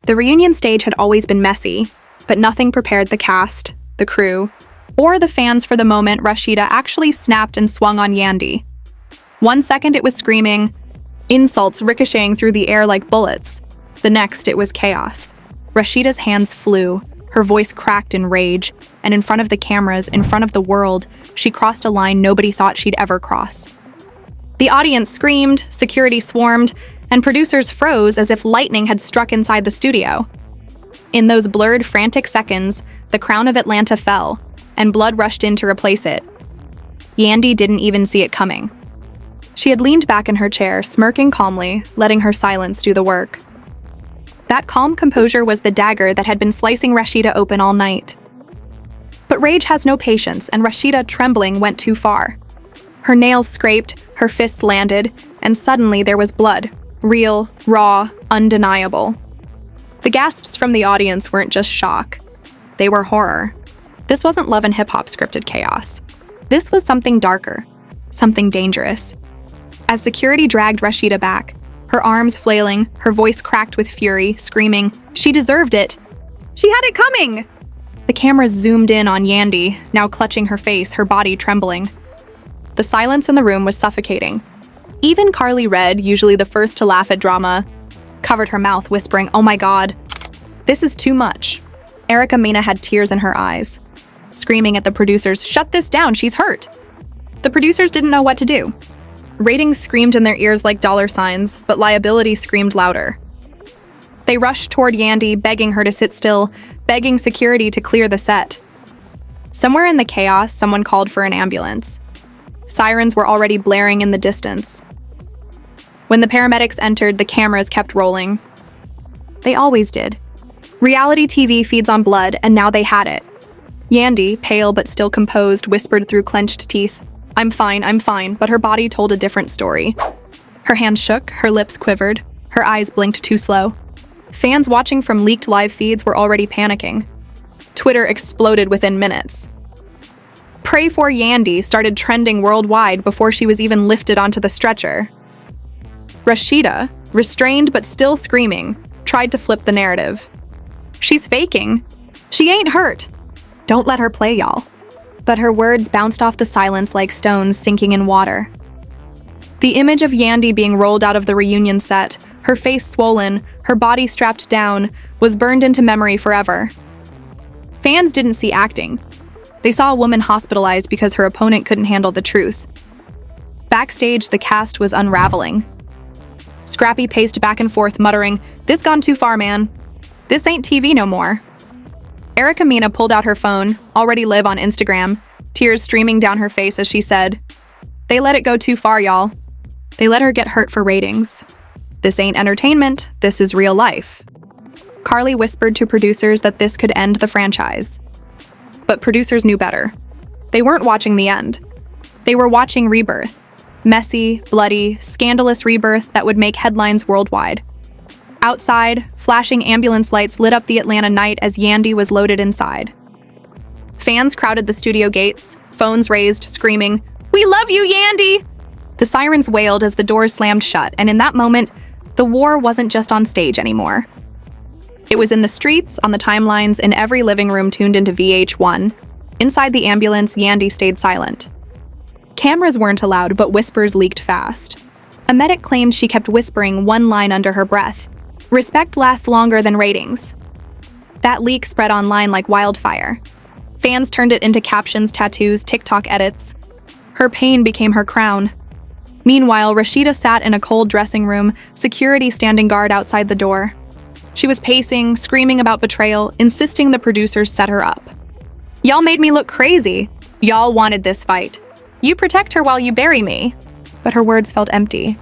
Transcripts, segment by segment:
The reunion stage had always been messy, but nothing prepared the cast, the crew, or the fans for the moment Rasheeda actually snapped and swung on Yandy. 1 second it was screaming, insults ricocheting through the air like bullets. The next it was chaos. Rasheeda's hands flew, her voice cracked in rage, and in front of the cameras, in front of the world, she crossed a line nobody thought she'd ever cross. The audience screamed, security swarmed, and producers froze as if lightning had struck inside the studio. In those blurred, frantic seconds, the crown of Atlanta fell, and blood rushed in to replace it. Yandy didn't even see it coming. She had leaned back in her chair, smirking calmly, letting her silence do the work. That calm composure was the dagger that had been slicing Rasheeda open all night. But rage has no patience, and Rasheeda, trembling, went too far. Her nails scraped, her fists landed, and suddenly there was blood. Real, raw, undeniable. The gasps from the audience weren't just shock. They were horror. This wasn't Love and Hip Hop scripted chaos. This was something darker, something dangerous. As security dragged Rasheeda back, her arms flailing, her voice cracked with fury, screaming, "She deserved it! She had it coming!" The cameras zoomed in on Yandy, now clutching her face, her body trembling. The silence in the room was suffocating. Even Carly Red, usually the first to laugh at drama, covered her mouth, whispering, "Oh my God, this is too much." Erica Mena had tears in her eyes, screaming at the producers, "Shut this down, she's hurt." The producers didn't know what to do. Ratings screamed in their ears like dollar signs, but liability screamed louder. They rushed toward Yandy, begging her to sit still, begging security to clear the set. Somewhere in the chaos, someone called for an ambulance. Sirens were already blaring in the distance. When the paramedics entered, the cameras kept rolling. They always did. Reality TV feeds on blood, and now they had it. Yandy, pale but still composed, whispered through clenched teeth, I'm fine, but her body told a different story. Her hands shook, her lips quivered, her eyes blinked too slow. Fans watching from leaked live feeds were already panicking. Twitter exploded within minutes. Pray for Yandy started trending worldwide before she was even lifted onto the stretcher. Rasheeda, restrained but still screaming, tried to flip the narrative. She's faking. She ain't hurt. Don't let her play, y'all. But her words bounced off the silence like stones sinking in water. The image of Yandy being rolled out of the reunion set, her face swollen, her body strapped down, was burned into memory forever. Fans didn't see acting. They saw a woman hospitalized because her opponent couldn't handle the truth. Backstage, the cast was unraveling. Scrappy paced back and forth, muttering, "This gone too far, man. This ain't TV no more." Erica Mena pulled out her phone, already live on Instagram, tears streaming down her face as she said, "They let it go too far, y'all. They let her get hurt for ratings. This ain't entertainment, this is real life." Carly whispered to producers that this could end the franchise. But producers knew better. They weren't watching the end. They were watching rebirth. Messy, bloody, scandalous rebirth that would make headlines worldwide. Outside, flashing ambulance lights lit up the Atlanta night as Yandy was loaded inside. Fans crowded the studio gates, phones raised, screaming, "We love you, Yandy!" The sirens wailed as the doors slammed shut, and in that moment, the war wasn't just on stage anymore. It was in the streets, on the timelines, in every living room tuned into VH1. Inside the ambulance, Yandy stayed silent. Cameras weren't allowed, but whispers leaked fast. A medic claimed she kept whispering one line under her breath. Respect lasts longer than ratings. That leak spread online like wildfire. Fans turned it into captions, tattoos, TikTok edits. Her pain became her crown. Meanwhile, Rasheeda sat in a cold dressing room, security standing guard outside the door. She was pacing, screaming about betrayal, insisting the producers set her up. "Y'all made me look crazy. Y'all wanted this fight. You protect her while you bury me." But her words felt empty.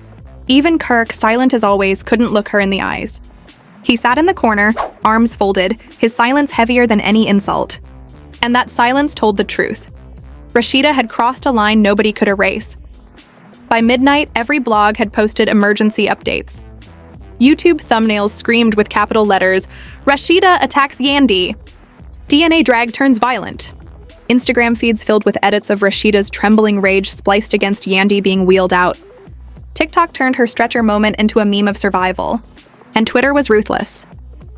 Even Kirk, silent as always, couldn't look her in the eyes. He sat in the corner, arms folded, his silence heavier than any insult. And that silence told the truth. Rasheeda had crossed a line nobody could erase. By midnight, every blog had posted emergency updates. YouTube thumbnails screamed with capital letters, "Rasheeda attacks Yandy. DNA drag turns violent." Instagram feeds filled with edits of Rasheeda's trembling rage spliced against Yandy being wheeled out. TikTok turned her stretcher moment into a meme of survival. And Twitter was ruthless.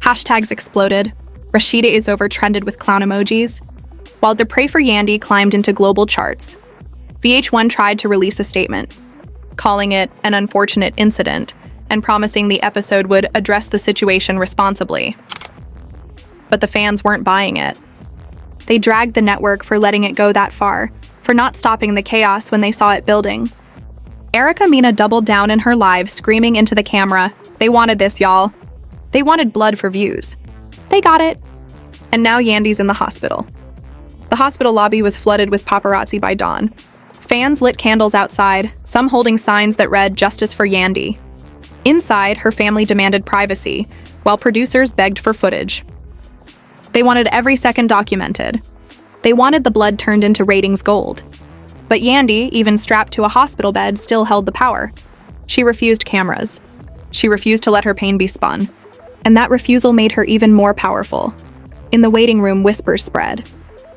Hashtags exploded. Rasheeda is over trended with clown emojis, while To Pray for Yandy climbed into global charts. VH1 tried to release a statement, calling it an unfortunate incident and promising the episode would address the situation responsibly. But the fans weren't buying it. They dragged the network for letting it go that far, for not stopping the chaos when they saw it building. Erica Mena doubled down in her live, screaming into the camera, "They wanted this, y'all. They wanted blood for views. They got it." And now Yandy's in the hospital. The hospital lobby was flooded with paparazzi by dawn. Fans lit candles outside, some holding signs that read, "Justice for Yandy." Inside, her family demanded privacy, while producers begged for footage. They wanted every second documented. They wanted the blood turned into ratings gold. But Yandy, even strapped to a hospital bed, still held the power. She refused cameras. She refused to let her pain be spun. And that refusal made her even more powerful. In the waiting room, whispers spread.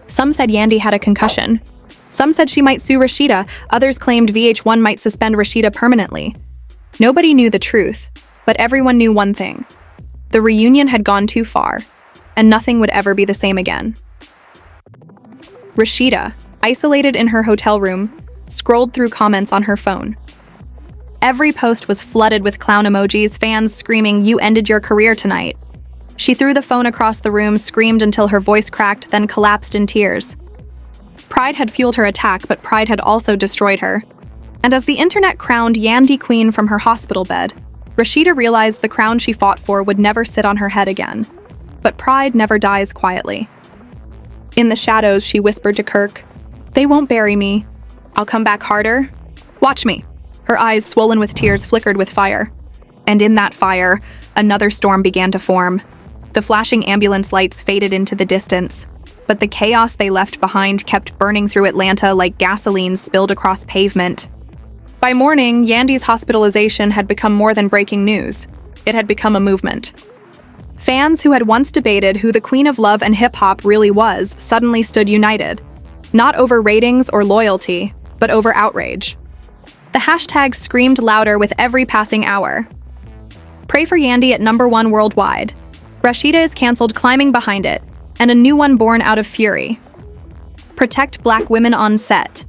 Some said Yandy had a concussion. Some said she might sue Rasheeda. Others claimed VH1 might suspend Rasheeda permanently. Nobody knew the truth, but everyone knew one thing. The reunion had gone too far, and nothing would ever be the same again. Rasheeda, isolated in her hotel room, scrolled through comments on her phone. Every post was flooded with clown emojis, fans screaming, "You ended your career tonight." She threw the phone across the room, screamed until her voice cracked, then collapsed in tears. Pride had fueled her attack, but pride had also destroyed her. And as the internet crowned Yandy Queen from her hospital bed, Rasheeda realized the crown she fought for would never sit on her head again. But pride never dies quietly. In the shadows, she whispered to Kirk, "They won't bury me. I'll come back harder. Watch me." Her eyes, swollen with tears, flickered with fire. And in that fire, another storm began to form. The flashing ambulance lights faded into the distance, but the chaos they left behind kept burning through Atlanta like gasoline spilled across pavement. By morning, Yandy's hospitalization had become more than breaking news. It had become a movement. Fans who had once debated who the queen of love and hip-hop really was suddenly stood united, not over ratings or loyalty, but over outrage. The hashtag screamed louder with every passing hour. Pray for Yandy at #1 worldwide. Rasheeda is cancelled, climbing behind it, and a new one born out of fury. Protect Black women on set.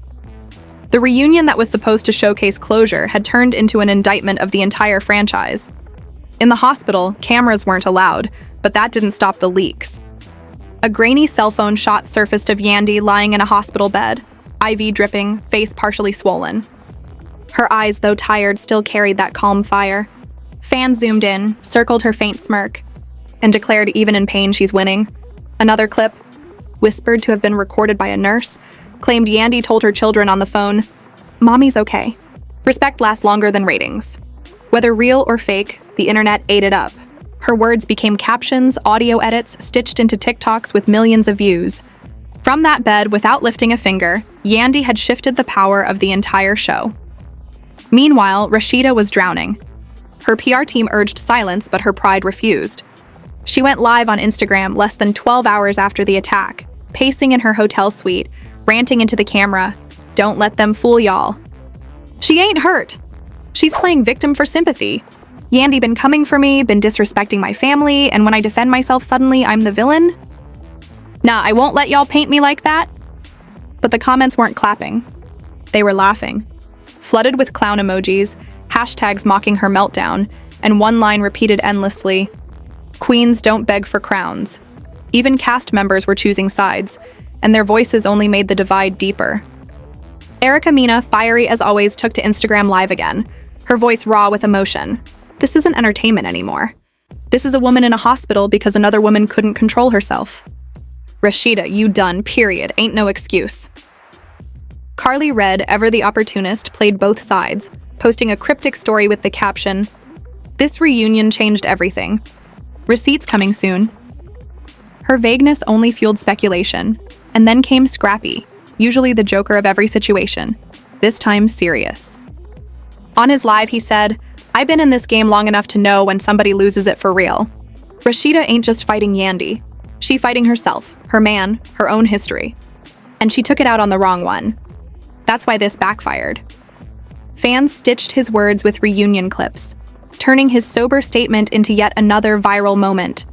The reunion that was supposed to showcase closure had turned into an indictment of the entire franchise. In the hospital, cameras weren't allowed, but that didn't stop the leaks. A grainy cell phone shot surfaced of Yandy lying in a hospital bed, IV dripping, face partially swollen. Her eyes, though tired, still carried that calm fire. Fans zoomed in, circled her faint smirk, and declared even in pain she's winning. Another clip, whispered to have been recorded by a nurse, claimed Yandy told her children on the phone, "Mommy's okay." Respect lasts longer than ratings. Whether real or fake, the internet ate it up. Her words became captions, audio edits, stitched into TikToks with millions of views. From that bed, without lifting a finger, Yandy had shifted the power of the entire show. Meanwhile, Rasheeda was drowning. Her PR team urged silence, but her pride refused. She went live on Instagram less than 12 hours after the attack, pacing in her hotel suite, ranting into the camera, "Don't let them fool y'all. She ain't hurt. She's playing victim for sympathy. Yandy been coming for me, been disrespecting my family, and when I defend myself suddenly, I'm the villain? Nah, I won't let y'all paint me like that." But the comments weren't clapping. They were laughing. Flooded with clown emojis, hashtags mocking her meltdown, and one line repeated endlessly, "Queens don't beg for crowns." Even cast members were choosing sides, and their voices only made the divide deeper. Erica Mena, fiery as always, took to Instagram Live again, her voice raw with emotion. This isn't entertainment anymore. This is a woman in a hospital because another woman couldn't control herself. "Rasheeda, you done, period. Ain't no excuse." Carly Red, ever the opportunist, played both sides, posting a cryptic story with the caption, "This reunion changed everything. Receipts coming soon." Her vagueness only fueled speculation, and then came Scrappy, usually the joker of every situation, this time serious. On his live, he said, "I've been in this game long enough to know when somebody loses it for real. Rasheeda ain't just fighting Yandy. She fighting herself, her man, her own history. And she took it out on the wrong one. That's why this backfired." Fans stitched his words with reunion clips, turning his sober statement into yet another viral moment.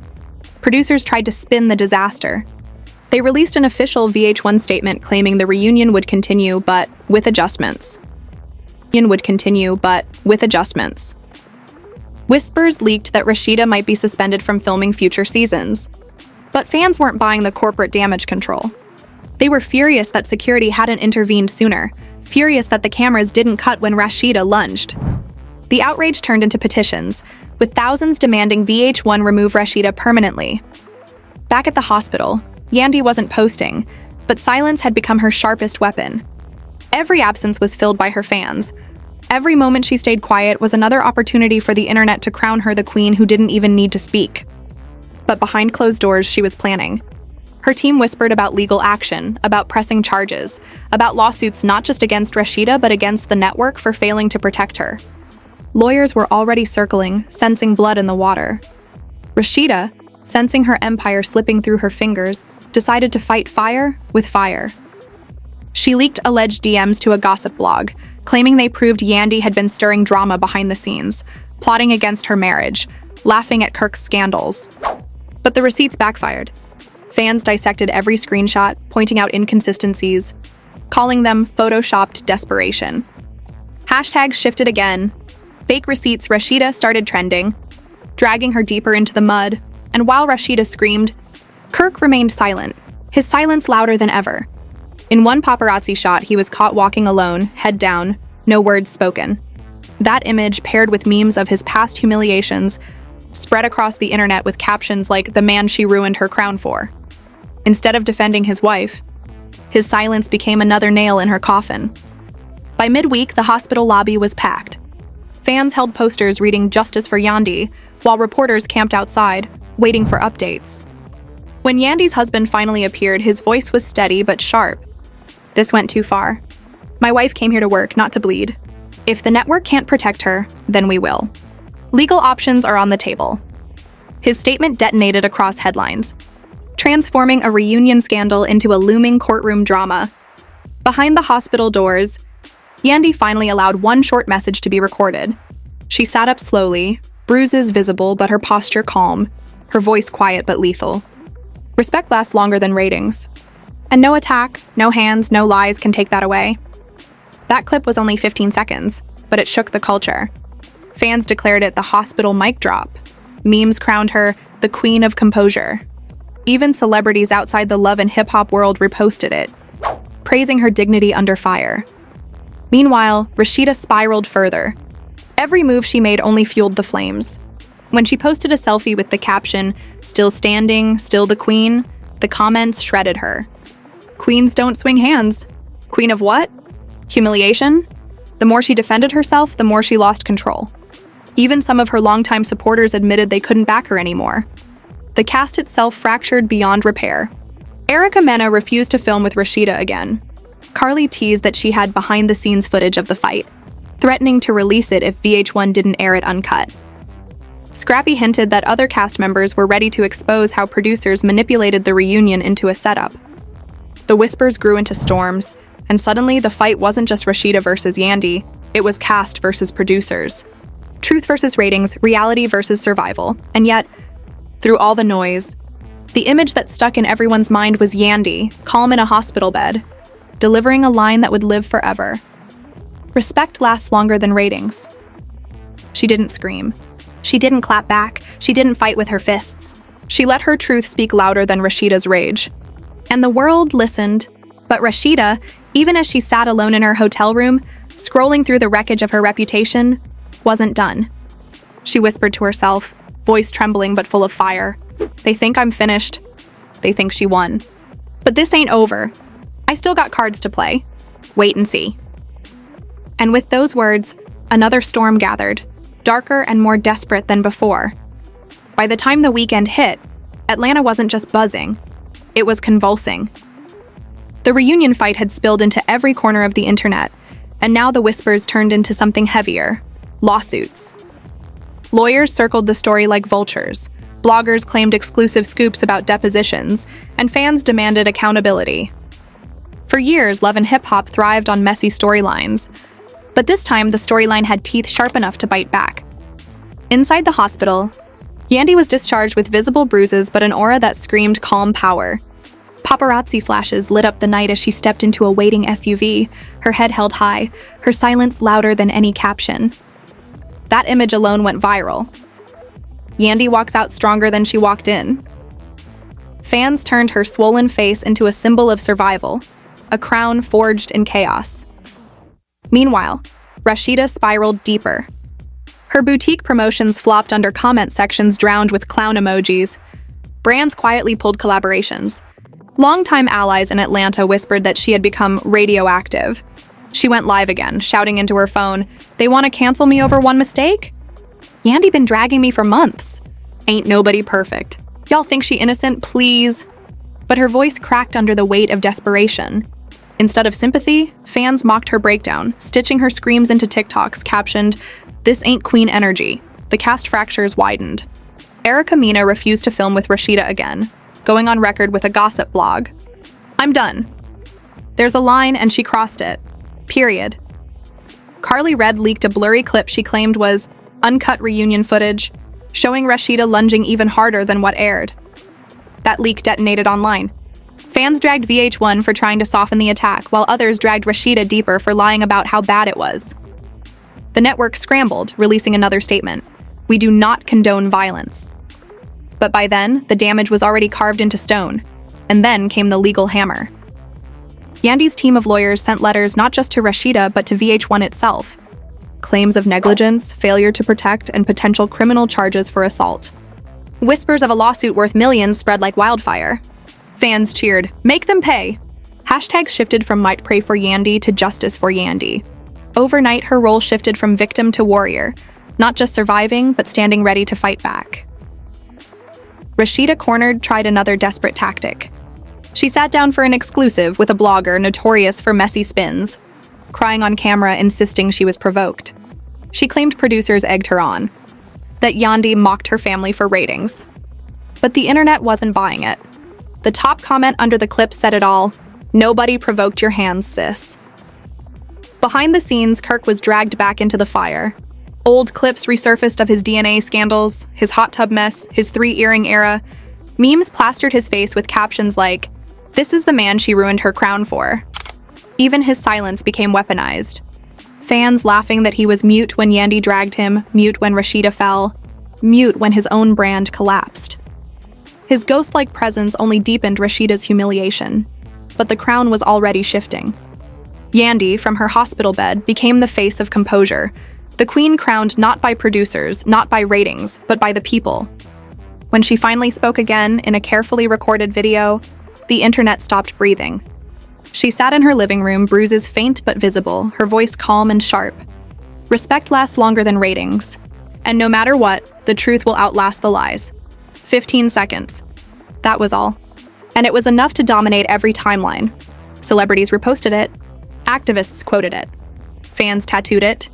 Producers tried to spin the disaster. They released an official VH1 statement claiming the reunion would continue, but with adjustments. Whispers leaked that Rasheeda might be suspended from filming future seasons. But fans weren't buying the corporate damage control. They were furious that security hadn't intervened sooner, furious that the cameras didn't cut when Rasheeda lunged. The outrage turned into petitions, with thousands demanding VH1 remove Rasheeda permanently. Back at the hospital, Yandy wasn't posting, but silence had become her sharpest weapon. Every absence was filled by her fans. Every moment she stayed quiet was another opportunity for the internet to crown her the queen who didn't even need to speak. But behind closed doors, she was planning. Her team whispered about legal action, about pressing charges, about lawsuits not just against Rasheeda but against the network for failing to protect her. Lawyers were already circling, sensing blood in the water. Rasheeda, sensing her empire slipping through her fingers, decided to fight fire with fire. She leaked alleged DMs to a gossip blog, claiming they proved Yandy had been stirring drama behind the scenes, plotting against her marriage, laughing at Kirk's scandals. But the receipts backfired. Fans dissected every screenshot, pointing out inconsistencies, calling them photoshopped desperation. Hashtags shifted again. Fake receipts Rasheeda started trending, dragging her deeper into the mud, and while Rasheeda screamed, Kirk remained silent, his silence louder than ever. In one paparazzi shot, he was caught walking alone, head down, no words spoken. That image, paired with memes of his past humiliations, spread across the internet with captions like "the man she ruined her crown for." Instead of defending his wife, his silence became another nail in her coffin. By midweek, the hospital lobby was packed. Fans held posters reading "Justice for Yandy," while reporters camped outside, waiting for updates. When Yandy's husband finally appeared, his voice was steady but sharp. "This went too far. My wife came here to work, not to bleed. If the network can't protect her, then we will. Legal options are on the table." His statement detonated across headlines, transforming a reunion scandal into a looming courtroom drama. Behind the hospital doors, Yandy finally allowed one short message to be recorded. She sat up slowly, bruises visible but her posture calm, her voice quiet but lethal. Respect lasts longer than ratings. And no attack, no hands, no lies can take that away. That clip was only 15 seconds, but it shook the culture. Fans declared it the hospital mic drop. Memes crowned her the queen of composure. Even celebrities outside the love and hip-hop world reposted it, praising her dignity under fire. Meanwhile, Rasheeda spiraled further. Every move she made only fueled the flames. When she posted a selfie with the caption, "Still standing, still the queen," the comments shredded her. Queens don't swing hands. Queen of what? Humiliation? The more she defended herself, the more she lost control. Even some of her longtime supporters admitted they couldn't back her anymore. The cast itself fractured beyond repair. Erica Mena refused to film with Rasheeda again. Carly teased that she had behind-the-scenes footage of the fight, threatening to release it if VH1 didn't air it uncut. Scrappy hinted that other cast members were ready to expose how producers manipulated the reunion into a setup. The whispers grew into storms, and suddenly the fight wasn't just Rasheeda versus Yandy, it was cast versus producers. Truth versus ratings, reality versus survival. And yet, through all the noise, the image that stuck in everyone's mind was Yandy, calm in a hospital bed, delivering a line that would live forever. Respect lasts longer than ratings. She didn't scream. She didn't clap back. She didn't fight with her fists. She let her truth speak louder than Rasheeda's rage. And the world listened. But Rasheeda, even as she sat alone in her hotel room, scrolling through the wreckage of her reputation, wasn't done. She whispered to herself, voice trembling but full of fire. "They think I'm finished. They think she won. But this ain't over. I still got cards to play. Wait and see." And with those words, another storm gathered, darker and more desperate than before. By the time the weekend hit, Atlanta wasn't just buzzing, it was convulsing. The reunion fight had spilled into every corner of the internet, and now the whispers turned into something heavier: lawsuits. Lawyers circled the story like vultures, bloggers claimed exclusive scoops about depositions, and fans demanded accountability. For years, Love and Hip Hop thrived on messy storylines, but this time the storyline had teeth sharp enough to bite back. Inside the hospital, Yandy was discharged with visible bruises but an aura that screamed calm power. Paparazzi flashes lit up the night as she stepped into a waiting SUV, her head held high, her silence louder than any caption. That image alone went viral. Yandy walks out stronger than she walked in. Fans turned her swollen face into a symbol of survival, a crown forged in chaos. Meanwhile, Rasheeda spiraled deeper. Her boutique promotions flopped under comment sections drowned with clown emojis. Brands quietly pulled collaborations. Longtime allies in Atlanta whispered that she had become radioactive. She went live again, shouting into her phone, "They want to cancel me over one mistake? Yandy been dragging me for months. Ain't nobody perfect. Y'all think she innocent, please?" But her voice cracked under the weight of desperation. Instead of sympathy, fans mocked her breakdown, stitching her screams into TikToks captioned, "This ain't Queen energy." The cast fractures widened. Erica Mena refused to film with Rasheeda again, going on record with a gossip blog. "I'm done. There's a line and she crossed it. Period." Carly Red leaked a blurry clip she claimed was uncut reunion footage, showing Rasheeda lunging even harder than what aired. That leak detonated online. Fans dragged VH1 for trying to soften the attack, while others dragged Rasheeda deeper for lying about how bad it was. The network scrambled, releasing another statement. "We do not condone violence." But by then, the damage was already carved into stone. And then came the legal hammer. Yandy's team of lawyers sent letters not just to Rasheeda, but to VH1 itself. Claims of negligence, failure to protect, and potential criminal charges for assault. Whispers of a lawsuit worth millions spread like wildfire. Fans cheered, "Make them pay!" Hashtags shifted from "Might Pray for Yandy" to "Justice for Yandy." Overnight, her role shifted from victim to warrior, not just surviving, but standing ready to fight back. Rasheeda cornered tried another desperate tactic. She sat down for an exclusive with a blogger notorious for messy spins, crying on camera, insisting she was provoked. She claimed producers egged her on, that Yandy mocked her family for ratings. But the internet wasn't buying it. The top comment under the clip said it all, "Nobody provoked your hands, sis." Behind the scenes, Kirk was dragged back into the fire. Old clips resurfaced of his DNA scandals, his hot tub mess, his 3-earring era. Memes plastered his face with captions like, "This is the man she ruined her crown for." Even his silence became weaponized. Fans laughing that he was mute when Yandy dragged him, mute when Rasheeda fell, mute when his own brand collapsed. His ghost-like presence only deepened Rasheeda's humiliation, but the crown was already shifting. Yandy, from her hospital bed, became the face of composure, the queen crowned not by producers, not by ratings, but by the people. When she finally spoke again in a carefully recorded video, the internet stopped breathing. She sat in her living room, bruises faint but visible, her voice calm and sharp. Respect lasts longer than ratings. And no matter what, the truth will outlast the lies. 15 seconds. That was all. And it was enough to dominate every timeline. Celebrities reposted it. Activists quoted it. Fans tattooed it.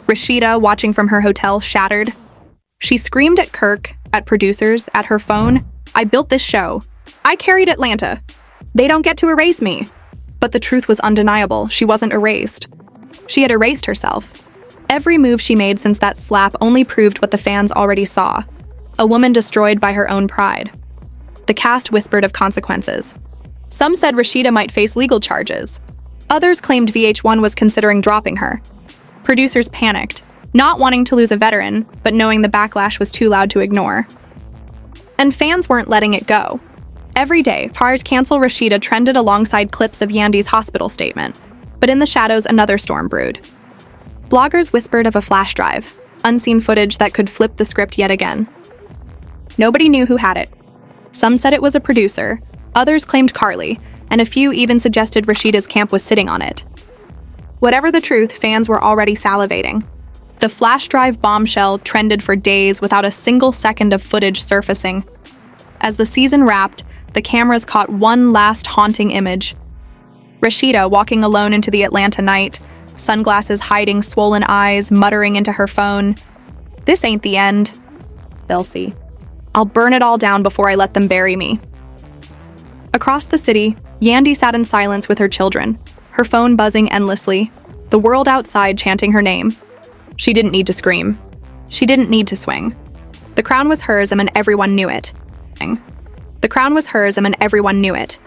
Rasheeda, watching from her hotel, shattered. She screamed at Kirk, at producers, at her phone, "I built this show. I carried Atlanta. They don't get to erase me." But the truth was undeniable. She wasn't erased. She had erased herself. Every move she made since that slap only proved what the fans already saw. A woman destroyed by her own pride. The cast whispered of consequences. Some said Rasheeda might face legal charges. Others claimed VH1 was considering dropping her. Producers panicked, not wanting to lose a veteran, but knowing the backlash was too loud to ignore. And fans weren't letting it go. Every day, Fars Cancel Rasheeda trended alongside clips of Yandy's hospital statement, but in the shadows another storm brewed. Bloggers whispered of a flash drive, unseen footage that could flip the script yet again. Nobody knew who had it. Some said it was a producer, others claimed Carly, and a few even suggested Rasheeda's camp was sitting on it. Whatever the truth, fans were already salivating. The flash drive bombshell trended for days without a single second of footage surfacing. As the season wrapped, the cameras caught one last haunting image. Rasheeda walking alone into the Atlanta night, sunglasses hiding swollen eyes, muttering into her phone, "This ain't the end. They'll see. I'll burn it all down before I let them bury me." Across the city, Yandy sat in silence with her children, her phone buzzing endlessly, the world outside chanting her name. She didn't need to scream. She didn't need to swing. The crown was hers and everyone knew it. The crown was hers and everyone knew it.